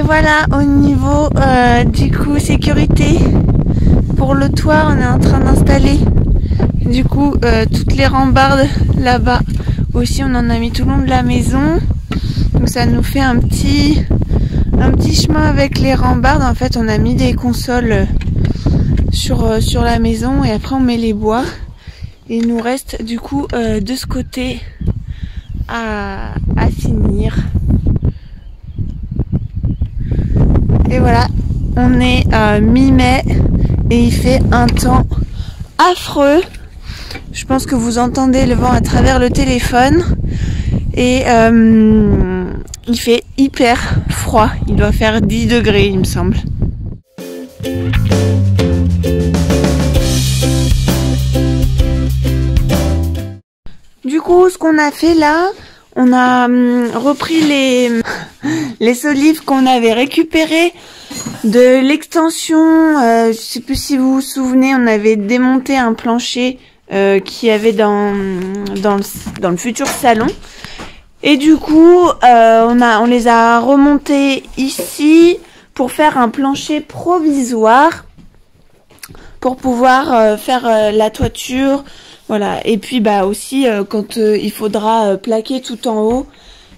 voilà, au niveau du coup sécurité, pour le toit, on est en train d'installer du coup toutes les rambardes là-bas. Aussi, on en a mis tout le long de la maison. Donc ça nous fait un petit chemin avec les rambardes. En fait, on a mis des consoles sur la maison et après on met les bois. Et il nous reste du coup de ce côté à finir. Et voilà, on est mi-mai et il fait un temps affreux. Je pense que vous entendez le vent à travers le téléphone. Et il fait hyper froid. Il doit faire 10 degrés, il me semble. Du coup, ce qu'on a fait là, on a repris les solives qu'on avait récupérées de l'extension. Je sais plus si vous vous souvenez, on avait démonté un plancher qu'il y avait dans le futur salon. Et du coup, on les a remontés ici pour faire un plancher provisoire pour pouvoir faire la toiture. Voilà. Et puis bah aussi quand il faudra plaquer tout en haut,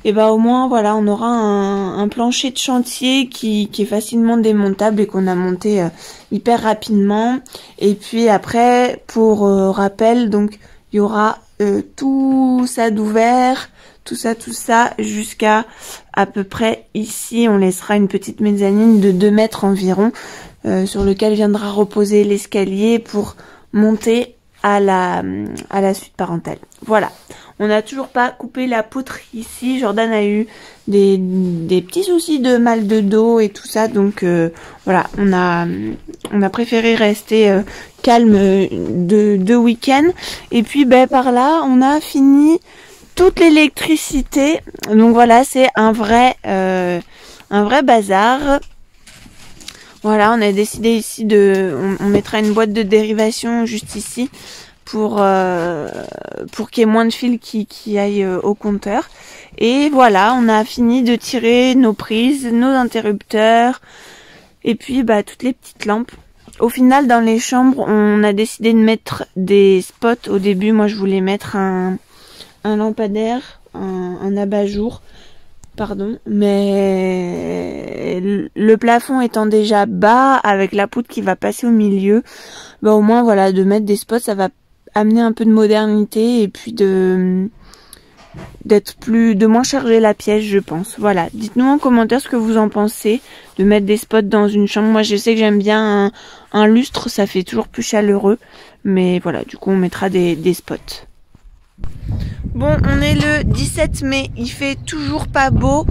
et bah au moins voilà, on aura un plancher de chantier qui est facilement démontable et qu'on a monté hyper rapidement. Et puis après, pour rappel, donc il y aura tout ça d'ouvert, tout ça jusqu'à à peu près ici. On laissera une petite mezzanine de 2 mètres environ sur lequel viendra reposer l'escalier pour monter à la suite parentale. Voilà. On n'a toujours pas coupé la poutre ici. Jordan a eu des petits soucis de mal de dos et tout ça. Donc voilà, on a préféré rester calme de week-end. Et puis ben, par là, on a fini toute l'électricité. Donc voilà, c'est un vrai bazar. Voilà, on a décidé ici on mettra une boîte de dérivation juste ici pour qu'il y ait moins de fils qui aillent au compteur. Et voilà, on a fini de tirer nos prises, nos interrupteurs et puis bah toutes les petites lampes. Au final, dans les chambres, on a décidé de mettre des spots. Au début, moi je voulais mettre un lampadaire, un abat-jour. Pardon, mais le plafond étant déjà bas avec la poutre qui va passer au milieu, bah au moins voilà, de mettre des spots, ça va amener un peu de modernité et puis de moins charger la pièce, je pense. Voilà, dites-nous en commentaire ce que vous en pensez de mettre des spots dans une chambre. Moi je sais que j'aime bien un lustre, ça fait toujours plus chaleureux, mais voilà, du coup on mettra des spots. Bon, on est le 17 mai, il fait toujours pas beau,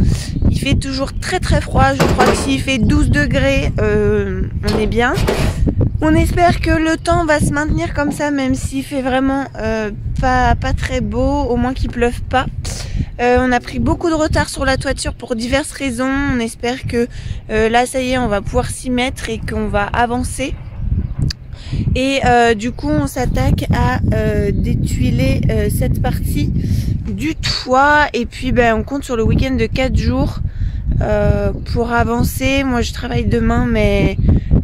il fait toujours très très froid. Je crois que s'il fait 12 degrés, on est bien. On espère que le temps va se maintenir comme ça, même s'il fait vraiment pas très beau, au moins qu'il pleuve pas. On a pris beaucoup de retard sur la toiture pour diverses raisons. On espère que là ça y est, on va pouvoir s'y mettre et qu'on va avancer. Et du coup on s'attaque à détuiler cette partie du toit. Et puis ben, on compte sur le week-end de 4 jours pour avancer. Moi je travaille demain, mais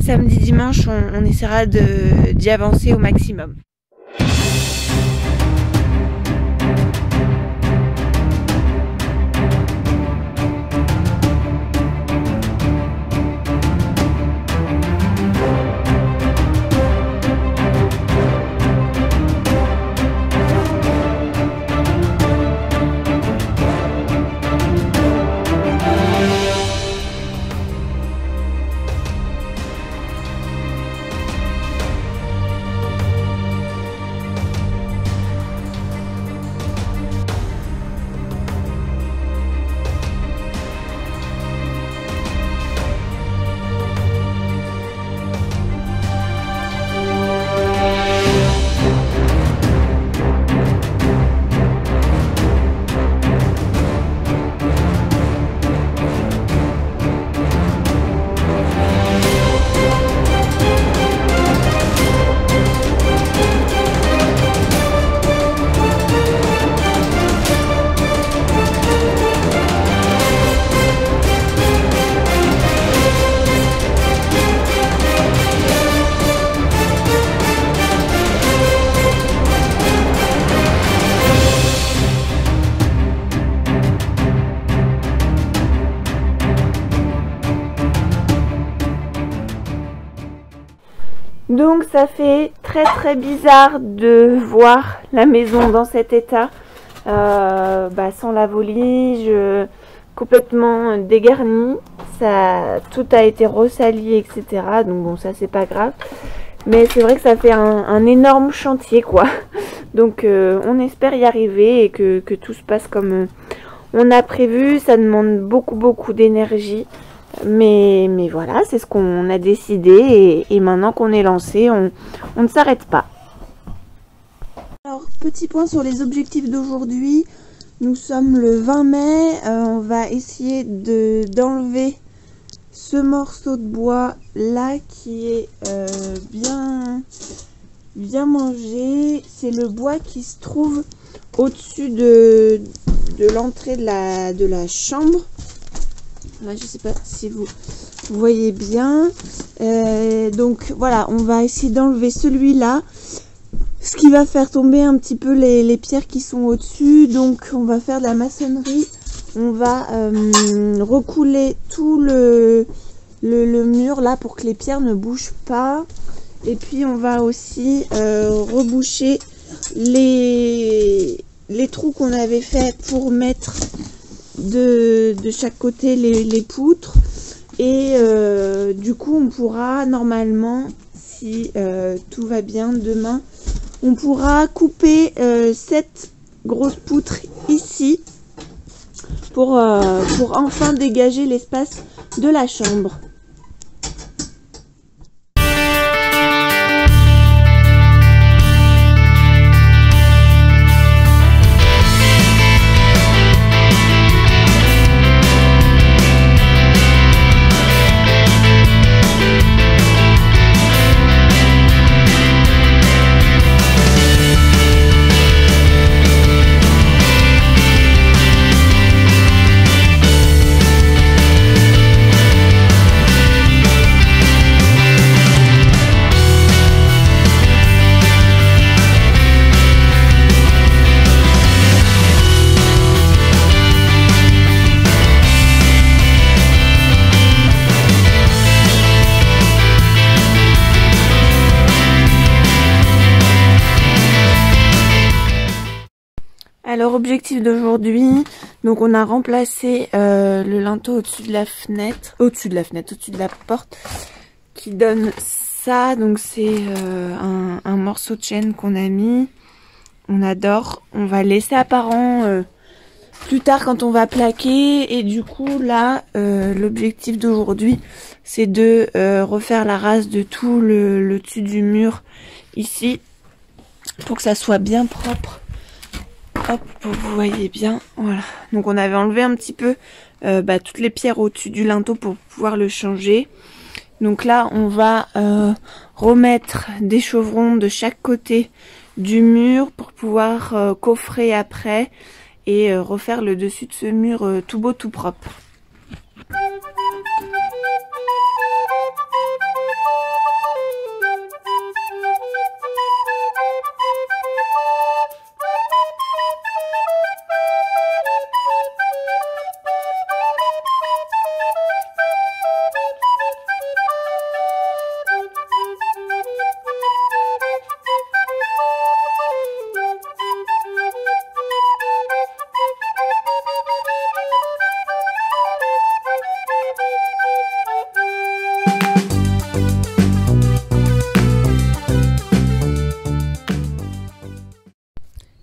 samedi, dimanche on essaiera d'y avancer au maximum. Donc ça fait très bizarre de voir la maison dans cet état, sans la volige, complètement dégarnie. Ça, tout a été ressali, etc. Donc bon, ça c'est pas grave. Mais c'est vrai que ça fait un énorme chantier, quoi. Donc on espère y arriver et que tout se passe comme on a prévu. Ça demande beaucoup d'énergie. Mais voilà, c'est ce qu'on a décidé et maintenant qu'on est lancé, on ne s'arrête pas. Alors, petit point sur les objectifs d'aujourd'hui. Nous sommes le 20 mai, on va essayer d'enlever ce morceau de bois là qui est bien mangé. C'est le bois qui se trouve au-dessus de l'entrée de la chambre. Là, je sais pas si vous voyez bien. Donc voilà, on va essayer d'enlever celui-là, ce qui va faire tomber un petit peu les pierres qui sont au-dessus. Donc on va faire de la maçonnerie. On va recouler tout le mur là pour que les pierres ne bougent pas. Et puis on va aussi reboucher les trous qu'on avait fait pour mettre de chaque côté les poutres. Et du coup on pourra normalement, si tout va bien, demain on pourra couper cette grosse poutre ici pour enfin dégager l'espace de la chambre. Alors objectif d'aujourd'hui, donc on a remplacé le linteau au-dessus de la fenêtre, au-dessus de la porte qui donne ça. Donc c'est un morceau de chaîne qu'on a mis, on adore. On va laisser apparent plus tard quand on va plaquer. Et du coup là, l'objectif d'aujourd'hui c'est de refaire la rase de tout le dessus du mur ici pour que ça soit bien propre. Hop, vous voyez bien, voilà. Donc on avait enlevé un petit peu toutes les pierres au-dessus du linteau pour pouvoir le changer. Donc là, on va remettre des chevrons de chaque côté du mur pour pouvoir coffrer après et refaire le dessus de ce mur tout beau, tout propre.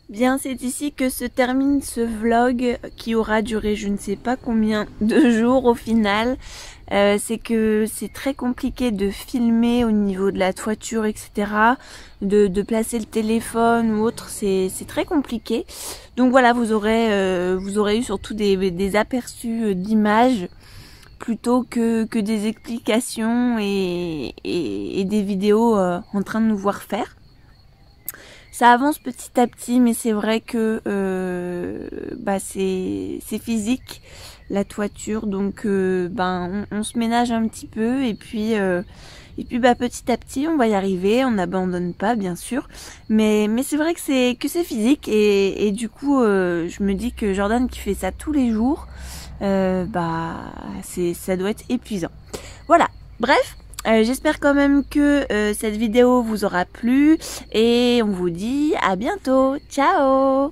Bien, c'est ici que se termine ce vlog qui aura duré je ne sais pas combien de jours au final. C'est que c'est très compliqué de filmer au niveau de la toiture, etc. De placer le téléphone ou autre, c'est très compliqué. Donc voilà, vous aurez eu surtout des aperçus d'images plutôt que des explications et des vidéos en train de nous voir faire. Ça avance petit à petit, mais c'est vrai que c'est physique la toiture, donc on se ménage un petit peu et puis petit à petit on va y arriver. On n'abandonne pas bien sûr, mais c'est vrai que c'est physique et du coup je me dis que Jordan qui fait ça tous les jours, ça doit être épuisant. Voilà. Bref, J'espère quand même que cette vidéo vous aura plu et on vous dit à bientôt. Ciao!